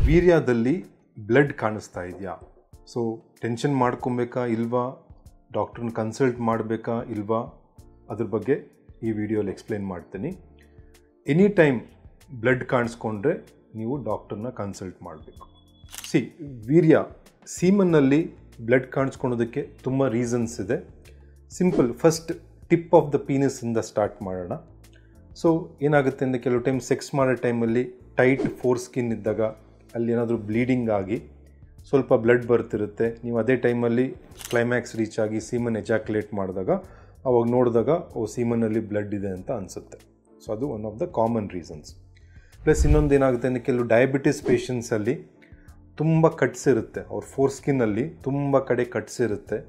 ವೀರ್ಯದಲ್ಲಿ blood ಕಾಣಿಸ್ತಾ ಇದೆಯಾ? So tension ಮಾಡ್ಕೊಬೇಕಾ ಇಲ್ವಾ, ಡಾಕ್ಟ್ರನ್ನ ಕನ್ಸಲ್ಟ್ ಮಾಡಬೇಕಾ ಇಲ್ವಾ, ಅದ್ರ ಬಗ್ಗೆ ಈ ವಿಡಿಯೋಲಿ ಎಕ್ಸ್ಪ್ಲೇನ್ ಮಾಡ್ತೀನಿ. ಎನಿ ಟೈಮ್ ಬ್ಲಡ್ ಕಾಣಿಸ್ಕೊಂಡ್ರೆ ನೀವು ಡಾಕ್ಟ್ರನ್ನ ಕನ್ಸಲ್ಟ್ ಮಾಡಬೇಕು. ವೀರ್ಯ ಸೀಮನ್ನಲ್ಲಿ ಬ್ಲಡ್ ಕಾಣಿಸ್ಕೊಳೋದಕ್ಕೆ ತುಂಬ ರೀಸನ್ಸ್ ಇದೆ. Simple, first tip of the ಪೀನಸ್ಸಿಂದ ಸ್ಟಾರ್ಟ್ ಮಾಡೋಣ. ಸೊ ಏನಾಗುತ್ತೆ ಅಂದರೆ, ಕೆಲವು ಟೈಮ್ ಸೆಕ್ಸ್ ಮಾಡೋ ಟೈಮಲ್ಲಿ ಟೈಟ್ ಫೋರ್ ಸ್ಕಿನ್ ಇದ್ದಾಗ ಅಲ್ಲಿ ಏನಾದರೂ ಬ್ಲೀಡಿಂಗ್ ಆಗಿ ಸ್ವಲ್ಪ ಬ್ಲಡ್ ಬರ್ತಿರುತ್ತೆ. ನೀವು ಅದೇ ಟೈಮಲ್ಲಿ ಕ್ಲೈಮ್ಯಾಕ್ಸ್ ರೀಚ್ ಆಗಿ ಸೀಮನ್ ಎಜಾಕ್ಯುಲೇಟ್ ಮಾಡಿದಾಗ ಅವಾಗ ನೋಡಿದಾಗ ಸೀಮನ್ನಲ್ಲಿ ಬ್ಲಡ್ ಇದೆ ಅಂತ ಅನಿಸುತ್ತೆ. ಸೊ ಅದು one of the common reasons. Plus ಇನ್ನೊಂದು ಏನಾಗುತ್ತೆ ಅಂದರೆ, ಕೆಲವು ಡಯಾಬಿಟಿಸ್ ಪೇಷಂಟ್ಸಲ್ಲಿ ತುಂಬ ಕಟ್ಸ್ ಇರುತ್ತೆ, ಅವ್ರ ಫೋರ್ ಸ್ಕಿನ್ನಲ್ಲಿ ತುಂಬ ಕಡೆ ಕಟ್ಸ್ ಇರುತ್ತೆ,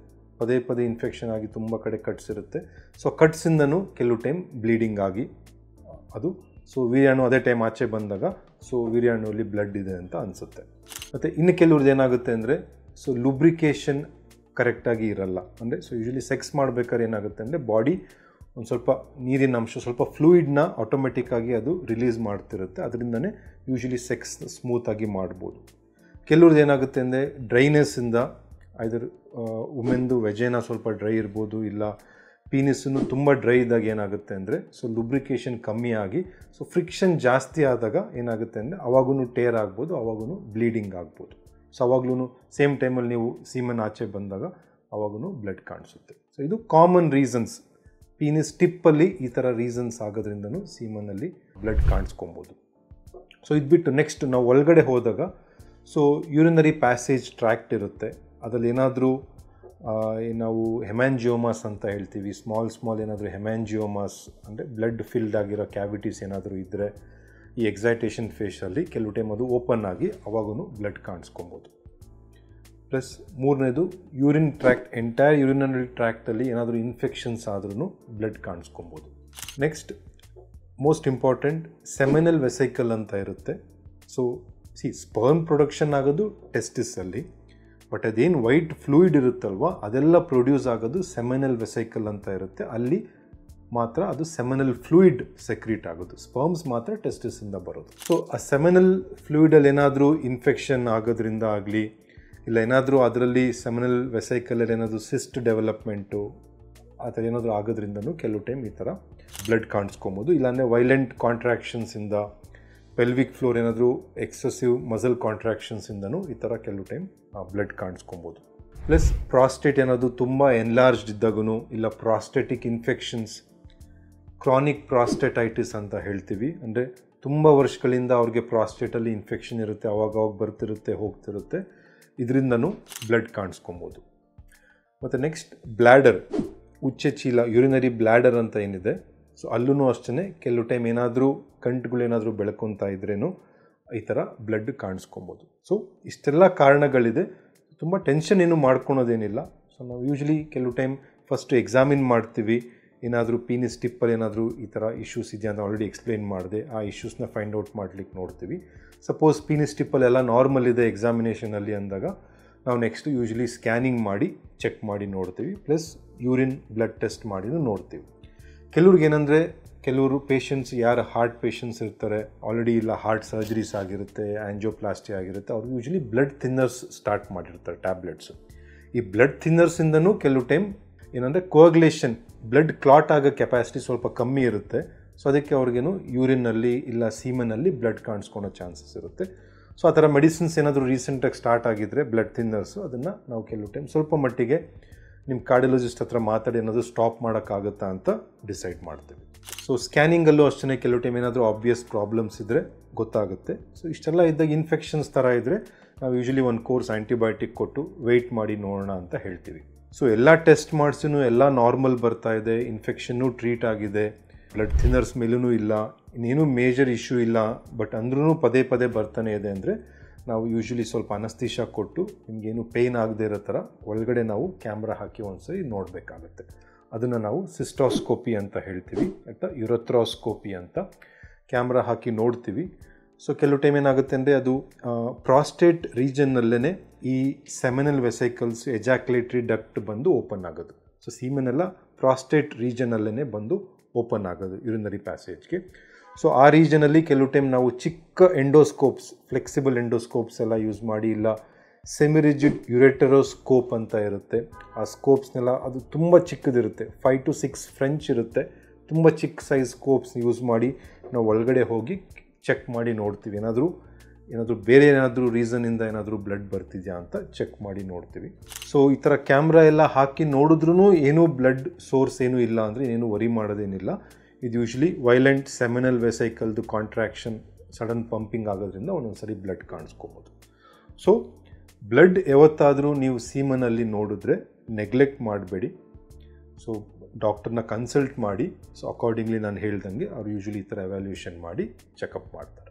ಪದೇ ಪದೇ ಇನ್ಫೆಕ್ಷನ್ ಆಗಿ ತುಂಬ ಕಡೆ ಕಟ್ಸ್ ಇರುತ್ತೆ. ಸೊ ಕಟ್ಸಿಂದನೂ ಕೆಲವು ಟೈಮ್ ಬ್ಲೀಡಿಂಗ್ ಆಗಿ ಅದು ವೀರ್ಯಾಣು ಅದೇ ಟೈಮ್ ಆಚೆ ಬಂದಾಗ ವೀರ್ಯಾಣುವಲ್ಲಿ ಬ್ಲಡ್ ಇದೆ ಅಂತ ಅನಿಸುತ್ತೆ. ಮತ್ತು ಇನ್ನು ಕೆಲವ್ರದ್ದು ಏನಾಗುತ್ತೆ ಅಂದರೆ, ಲುಬ್ರಿಕೇಷನ್ ಕರೆಕ್ಟಾಗಿ ಇರಲ್ಲ. ಅಂದರೆ ಯೂಶ್ವಲಿ ಸೆಕ್ಸ್ ಮಾಡಬೇಕಾದ್ರೆ ಏನಾಗುತ್ತೆ ಅಂದರೆ, ಬಾಡಿ ಒಂದು ಸ್ವಲ್ಪ ನೀರಿನ ಅಂಶ, ಸ್ವಲ್ಪ ಫ್ಲೂಯಿಡ್ನ ಆಟೋಮೆಟಿಕ್ಕಾಗಿ ಅದು ರಿಲೀಸ್ ಮಾಡ್ತಿರುತ್ತೆ. ಅದರಿಂದನೇ ಯೂಶ್ವಲಿ ಸೆಕ್ಸ್ ಸ್ಮೂತಾಗಿ ಮಾಡ್ಬೋದು. ಕೆಲವ್ರದ್ದು ಏನಾಗುತ್ತೆ ಅಂದರೆ, ಡ್ರೈನೆಸ್ಸಿಂದ ಐದರ್ ವುಮೆನ್ದು ವೆಜೇನ ಸ್ವಲ್ಪ ಡ್ರೈ ಇರ್ಬೋದು, ಇಲ್ಲ ಪೀನಿಸ್ಸನ್ನು ತುಂಬ ಡ್ರೈ ಇದ್ದಾಗ ಏನಾಗುತ್ತೆ ಅಂದರೆ, ಲುಬ್ರಿಕೇಷನ್ ಕಮ್ಮಿ ಆಗಿ ಫ್ರಿಕ್ಷನ್ ಜಾಸ್ತಿ ಆದಾಗ ಏನಾಗುತ್ತೆ ಅಂದರೆ ಅವಾಗೂ ಟೇರ್ ಆಗ್ಬೋದು, ಅವಾಗೂ ಬ್ಲೀಡಿಂಗ್ ಆಗ್ಬೋದು. ಸೊ ಅವಾಗ್ಲೂ ಸೇಮ್ ಟೈಮಲ್ಲಿ ನೀವು ಸೀಮನ್ ಆಚೆ ಬಂದಾಗ ಅವಾಗೂ ಬ್ಲಡ್ ಕಾಣಿಸುತ್ತೆ. ಸೊ ಇದು ಕಾಮನ್ ರೀಸನ್ಸ್. ಪೀನಿಸ್ ಟಿಪ್ಪಲ್ಲಿ ಈ ಥರ ರೀಸನ್ಸ್ ಆಗೋದ್ರಿಂದನೂ ಸೀಮನ್ನಲ್ಲಿ ಬ್ಲಡ್ ಕಾಣಿಸ್ಕೊಬೋದು. ಸೊ ಇದು ಬಿಟ್ಟು ನೆಕ್ಸ್ಟ್ ನಾವು ಒಳಗಡೆ ಹೋದಾಗ ಯೂರಿನರಿ ಪ್ಯಾಸೇಜ್ ಟ್ರ್ಯಾಕ್ಟ್ ಇರುತ್ತೆ. ಅದರಲ್ಲಿ ಏನಾದರೂ ನಾವು ಹೆಮ್ಯಾಂಜಿಯೋಮಾಸ್ ಅಂತ ಹೇಳ್ತೀವಿ, ಸ್ಮಾಲ್ ಏನಾದರೂ ಹೆಮ್ಯಾಂಜಿಯೋಮಾಸ್ ಅಂದರೆ ಬ್ಲಡ್ ಫಿಲ್ಡ್ ಆಗಿರೋ ಕ್ಯಾವಿಟೀಸ್ ಏನಾದರೂ ಇದ್ದರೆ ಈ ಎಕ್ಸೈಟೇಷನ್ ಫೇಸಲ್ಲಿ ಕೆಲವು ಟೈಮ್ ಅದು ಓಪನ್ ಆಗಿ ಅವಾಗೂ ಬ್ಲಡ್ ಕಾಣಿಸ್ಕೊಬೋದು. ಪ್ಲಸ್ ಮೂರನೇದು, ಯೂರಿನ್ ಟ್ರ್ಯಾಕ್ಟ್, ಎಂಟೈರ್ ಯೂರಿನರಿ ಟ್ರ್ಯಾಕ್ಟಲ್ಲಿ ಏನಾದರೂ ಇನ್ಫೆಕ್ಷನ್ಸ್ ಆದ್ರೂ ಬ್ಲಡ್ ಕಾಣಿಸ್ಕೊಬೋದು. Next most important, seminal vesicle ಅಂತ ಇರುತ್ತೆ. ಸ್ಪರ್ಮ್ ಪ್ರೊಡಕ್ಷನ್ ಆಗೋದು ಟೆಸ್ಟಿಸಲ್ಲಿ, ಬಟ್ ಅದೇನು ವೈಟ್ ಫ್ಲೂಯಿಡ್ ಇರುತ್ತಲ್ವ ಅದೆಲ್ಲ ಪ್ರೊಡ್ಯೂಸ್ ಆಗೋದು ಸೆಮಿನಲ್ ವೆಸೈಕಲ್ ಅಂತ ಇರುತ್ತೆ. ಅಲ್ಲಿ ಮಾತ್ರ ಅದು ಸೆಮಿನಲ್ ಫ್ಲೂಯಿಡ್ ಸೆಕ್ರೀಟ್ ಆಗೋದು, ಸ್ಪರ್ಮ್ಸ್ ಮಾತ್ರ ಟೆಸ್ಟಿಸಿಂದ ಬರೋದು. ಸೊ ಆ ಸೆಮಿನಲ್ ಫ್ಲೂಯಿಡಲ್ಲಿ ಏನಾದರೂ ಇನ್ಫೆಕ್ಷನ್ ಆಗೋದ್ರಿಂದ ಆಗಲಿ, ಇಲ್ಲ ಏನಾದರೂ ಅದರಲ್ಲಿ ಸೆಮಿನಲ್ ವೆಸೈಕಲಲ್ಲಿ ಏನಾದರೂ ಸಿಸ್ಟ್ ಡೆವಲಪ್ಮೆಂಟು ಆ ಥರ ಏನಾದರೂ ಆಗೋದ್ರಿಂದನೂ ಕೆಲವು ಟೈಮ್ ಈ ಥರ ಬ್ಲಡ್ ಕಾಣಿಸ್ಕೊಬೋದು. ಇಲ್ಲಾಂದರೆ ವೈಲೆಂಟ್ ಕಾಂಟ್ರಾಕ್ಷನ್ಸಿಂದ, ಪೆಲ್ವಿಕ್ ಫ್ಲೋರ್ ಏನಾದರೂ ಎಕ್ಸೆಸಿವ್ ಮಸಲ್ ಕಾಂಟ್ರಾಕ್ಷನ್ಸಿಂದನೂ ಈ ಥರ ಕೆಲವು ಟೈಮ್ ಬ್ಲಡ್ ಕಾಣಿಸ್ಕೊಬೋದು. ಪ್ಲಸ್ ಪ್ರಾಸ್ಟೇಟ್ ಏನಾದರೂ ತುಂಬ ಎನ್ಲಾರ್ಜ್ಡ್ ಇದ್ದಾಗೂ, ಇಲ್ಲ ಪ್ರಾಸ್ಟೆಟಿಕ್ ಇನ್ಫೆಕ್ಷನ್ಸ್, ಕ್ರಾನಿಕ್ ಪ್ರಾಸ್ಟೆಟೈಟಿಸ್ ಅಂತ ಹೇಳ್ತೀವಿ, ಅಂದರೆ ತುಂಬ ವರ್ಷಗಳಿಂದ ಅವ್ರಿಗೆ ಪ್ರಾಸ್ಟೇಟಲ್ಲಿ ಇನ್ಫೆಕ್ಷನ್ ಇರುತ್ತೆ, ಅವಾಗ ಬರ್ತಿರುತ್ತೆ ಹೋಗ್ತಿರುತ್ತೆ, ಇದರಿಂದನೂ ಬ್ಲಡ್ ಕಾಣಿಸ್ಕೊಬೋದು. ಮತ್ತು ನೆಕ್ಸ್ಟ್ ಬ್ಲ್ಯಾಡರ್, ಉಚ್ಚೆ ಚೀಲ, ಯೂರಿನರಿ ಬ್ಲ್ಯಾಡರ್ ಅಂತ ಏನಿದೆ, ಅಲ್ಲೂ ಅಷ್ಟೇ ಕೆಲವು ಟೈಮ್ ಏನಾದರೂ ಗಂಟುಗಳೇನಾದರೂ ಬೆಳ್ಕೊತಾ ಇದ್ರೇನು ಈ ಥರ ಬ್ಲಡ್ ಕಾಣಿಸ್ಕೊಬೋದು. ಸೊ ಇಷ್ಟೆಲ್ಲ ಕಾರಣಗಳಿದೆ. ತುಂಬ ಟೆನ್ಷನ್ ಏನು ಮಾಡ್ಕೊಳೋದೇನಿಲ್ಲ. ಸೊ ನಾವು ಯೂಶ್ವಲಿ ಕೆಲವು ಟೈಮ್ ಫಸ್ಟು ಎಕ್ಸಾಮಿನ್ ಮಾಡ್ತೀವಿ, ಏನಾದರೂ ಪೀನಿಸ್ ಟಿಪ್ಪಲ್ಲಿ ಏನಾದರೂ ಈ ಥರ ಇಶ್ಯೂಸ್ ಇದೆಯಾ ಅಂತ ಆಲ್ರೆಡಿ ಎಕ್ಸ್ಪ್ಲೇನ್ ಮಾಡಿದೆ, ಆ ಇಶ್ಯೂಸ್ನ ಫೈಂಡ್ ಔಟ್ ಮಾಡ್ಲಿಕ್ಕೆ ನೋಡ್ತೀವಿ. ಸಪೋಸ್ ಪೀನಿಸ್ ಟಿಪ್ಪಲ್ಲೆಲ್ಲ ನಾರ್ಮಲ್ ಇದೆ ಎಕ್ಸಾಮಿನೇಷನಲ್ಲಿ ಅಂದಾಗ ನಾವು ನೆಕ್ಸ್ಟ್ ಯೂಶ್ವಲಿ ಸ್ಕ್ಯಾನಿಂಗ್ ಮಾಡಿ ಚೆಕ್ ಮಾಡಿ ನೋಡ್ತೀವಿ, ಪ್ಲಸ್ ಯೂರಿನ್ ಬ್ಲಡ್ ಟೆಸ್ಟ್ ಮಾಡಿನೂ ನೋಡ್ತೀವಿ. ಕೆಲವ್ರಿಗೇನೆಂದರೆ, ಕೆಲವರು ಪೇಷಂಟ್ಸ್ ಯಾರು ಹಾರ್ಟ್ ಪೇಷಂಟ್ಸ್ ಇರ್ತಾರೆ, ಆಲ್ರೆಡಿ ಇಲ್ಲ ಹಾರ್ಟ್ ಸರ್ಜರೀಸ್ ಆಗಿರುತ್ತೆ, ಆ್ಯಂಜಿಯೋಪ್ಲಾಸ್ಟಿ ಆಗಿರುತ್ತೆ, ಅವ್ರು ಯೂಶ್ವಲಿ ಬ್ಲಡ್ ಥಿನ್ನರ್ಸ್ ಸ್ಟಾರ್ಟ್ ಮಾಡಿರ್ತಾರೆ, ಟ್ಯಾಬ್ಲೆಟ್ಸು. ಈ ಬ್ಲಡ್ ಥಿನ್ನರ್ಸಿಂದನೂ ಕೆಲವು ಟೈಮ್ ಏನಂದರೆ ಕೋಆಗ್ಯುಲೇಷನ್, ಬ್ಲಡ್ ಕ್ಲಾಟ್ ಆಗೋ ಕೆಪಾಸಿಟಿ ಸ್ವಲ್ಪ ಕಮ್ಮಿ ಇರುತ್ತೆ. ಸೊ ಅದಕ್ಕೆ ಅವ್ರಿಗೇನು ಯೂರಿನಲ್ಲಿ ಇಲ್ಲ ಸೀಮನಲ್ಲಿ ಬ್ಲಡ್ ಕಾಣಿಸ್ಕೊಳೋ ಚಾನ್ಸಸ್ ಇರುತ್ತೆ. ಸೊ ಆ ಥರ ಮೆಡಿಸಿನ್ಸ್ ಏನಾದರೂ ರೀಸೆಂಟಾಗಿ ಸ್ಟಾರ್ಟ್ ಆಗಿದ್ದರೆ ಬ್ಲಡ್ ಥಿನ್ನರ್ಸು, ಅದನ್ನು ನಾವು ಕೆಲವು ಟೈಮ್ ಸ್ವಲ್ಪ ಮಟ್ಟಿಗೆ ನಿಮ್ಮ ಕಾರ್ಡಿಯಾಲಜಿಸ್ಟ್ ಹತ್ರ ಮಾತಾಡಿ ಏನಾದರೂ ಸ್ಟಾಪ್ ಮಾಡೋಕ್ಕಾಗುತ್ತಾ ಅಂತ ಡಿಸೈಡ್ ಮಾಡ್ತೀವಿ. ಸೊ ಸ್ಕ್ಯಾನಿಂಗಲ್ಲೂ ಅಷ್ಟೇ ಕೆಲವು ಟೈಮ್ ಏನಾದರೂ ಆಬ್ವಿಯಸ್ ಪ್ರಾಬ್ಲಮ್ಸ್ ಇದ್ದರೆ ಗೊತ್ತಾಗುತ್ತೆ. ಸೊ ಇಷ್ಟೆಲ್ಲ ಇದ್ದಾಗ ಇನ್ಫೆಕ್ಷನ್ಸ್ ಥರ ಇದ್ದರೆ ನಾವು ಯೂಶ್ವಲಿ ಒಂದು ಕೋರ್ಸ್ ಆ್ಯಂಟಿಬಯೋಟಿಕ್ ಕೊಟ್ಟು ವೆಯ್ಟ್ ಮಾಡಿ ನೋಡೋಣ ಅಂತ ಹೇಳ್ತೀವಿ. ಸೊ ಎಲ್ಲ ಟೆಸ್ಟ್ ಮಾಡಿಸಿನೂ ಎಲ್ಲ ನಾರ್ಮಲ್ ಬರ್ತಾ ಇದೆ, ಇನ್ಫೆಕ್ಷನ್ನೂ ಟ್ರೀಟ್ ಆಗಿದೆ, ಬ್ಲಡ್ ಥಿನ್ನರ್ಸ್ ಮೇಲೂ ಇಲ್ಲ, ಇನ್ನೇನು ಮೇಜರ್ ಇಶ್ಯೂ ಇಲ್ಲ, ಬಟ್ ಅಂದ್ರೂ ಪದೇ ಪದೇ ಬರ್ತಾನೆ ಇದೆ ಅಂದರೆ ನಾವು ಯೂಶ್ವಲಿ ಸ್ವಲ್ಪ ಅನಸ್ತೀಶಾ ಕೊಟ್ಟು ನಿಮಗೇನು ಪೇಯ್ನ್ ಆಗದೆ ಇರೋ ಥರ ಒಳಗಡೆ ನಾವು ಕ್ಯಾಮ್ರಾ ಹಾಕಿ ಒಂದ್ಸರಿ ನೋಡಬೇಕಾಗತ್ತೆ. ಅದನ್ನು ನಾವು ಸಿಸ್ಟೋಸ್ಕೋಪಿ ಅಂತ ಹೇಳ್ತೀವಿ, ಅಥವಾ ಯುರಥ್ರೋಸ್ಕೋಪಿ ಅಂತ ಕ್ಯಾಮ್ರಾ ಹಾಕಿ ನೋಡ್ತೀವಿ. ಸೊ ಕೆಲವು ಟೈಮ್ ಏನಾಗುತ್ತೆ ಅಂದರೆ, ಅದು ಪ್ರಾಸ್ಟೇಟ್ ರೀಜನ್ನಲ್ಲೇ ಈ ಸೆಮಿನಲ್ ವೆಸೈಕಲ್ಸ್, ಎಜಾಕ್ಯುಲೇಟರಿ ಡಕ್ಟ್ ಬಂದು ಓಪನ್ ಆಗೋದು. ಸೊ ಸೀಮೆನೆಲ್ಲ ಪ್ರಾಸ್ಟೇಟ್ ರೀಜನಲ್ಲೇ ಬಂದು ಓಪನ್ ಆಗೋದು ಯೂರಿನರಿ ಪ್ಯಾಸೇಜ್ಗೆ. ಸೊ ಆ ರೀಜನಲ್ಲಿ ಕೆಲವು ಟೈಮ್ ನಾವು ಚಿಕ್ಕ ಎಂಡೋಸ್ಕೋಪ್ಸ್, ಫ್ಲೆಕ್ಸಿಬಲ್ ಎಂಡೋಸ್ಕೋಪ್ಸ್ ಎಲ್ಲ ಯೂಸ್ ಮಾಡಿ, ಇಲ್ಲ ಸೆಮಿರಿಜಿಡ್ ಯುರೆಟರೋಸ್ಕೋಪ್ ಅಂತ ಇರುತ್ತೆ. ಆ ಸ್ಕೋಪ್ಸ್ನೆಲ್ಲ ಅದು ತುಂಬ ಚಿಕ್ಕದಿರುತ್ತೆ, 5 to 6 ಫ್ರೆಂಚ್ ಇರುತ್ತೆ. ತುಂಬ ಚಿಕ್ಕ ಸೈಜ್ ಸ್ಕೋಪ್ಸ್ ಯೂಸ್ ಮಾಡಿ ನಾವು ಒಳಗಡೆ ಹೋಗಿ ಚೆಕ್ ಮಾಡಿ ನೋಡ್ತೀವಿ. ಏನಾದರೂ ಬೇರೆ ಏನಾದರೂ ರೀಸನಿಂದ ಏನಾದರೂ ಬ್ಲಡ್ ಬರ್ತಿದೆಯಾ ಅಂತ ಚೆಕ್ ಮಾಡಿ ನೋಡ್ತೀವಿ. ಸೊ ಈ ಥರ ಕ್ಯಾಮ್ರಾ ಎಲ್ಲ ಹಾಕಿ ನೋಡಿದ್ರೂ ಏನೂ ಬ್ಲಡ್ ಸೋರ್ಸ್ ಏನೂ ಇಲ್ಲ ಅಂದರೆ ಏನೂ ವರಿ ಮಾಡೋದೇನಿಲ್ಲ. ಇದು ಯೂಶ್ವಲಿ ವೈಲೆಂಟ್ ಸೆಮಿನಲ್ ವೆಸೈಕಲ್ದು ಕಾಂಟ್ರಾಕ್ಷನ್, ಸಡನ್ ಪಂಪಿಂಗ್ ಆಗೋದ್ರಿಂದ ಒಂದೊಂದು ಸರಿ ಬ್ಲಡ್ ಕಾಣಿಸ್ಕೋಬೋದು. ಸೊ ಬ್ಲಡ್ ಯಾವತ್ತಾದರೂ ನೀವು ಸೀಮನಲ್ಲಿ ನೋಡಿದ್ರೆ ನೆಗ್ಲೆಕ್ಟ್ ಮಾಡಬೇಡಿ. ಸೊ ಡಾಕ್ಟರ್ನ ಕನ್ಸಲ್ಟ್ ಮಾಡಿ. ಸೊ ಅಕಾರ್ಡಿಂಗ್ಲಿ ನಾನು ಹೇಳ್ದಂಗೆ ಅವ್ರು ಯೂಶ್ವಲಿ ಈ ಥರ ಎವ್ಯಾಲ್ಯೂಯೇಷನ್ ಮಾಡಿ ಚೆಕಪ್ ಮಾಡ್ತಾರೆ.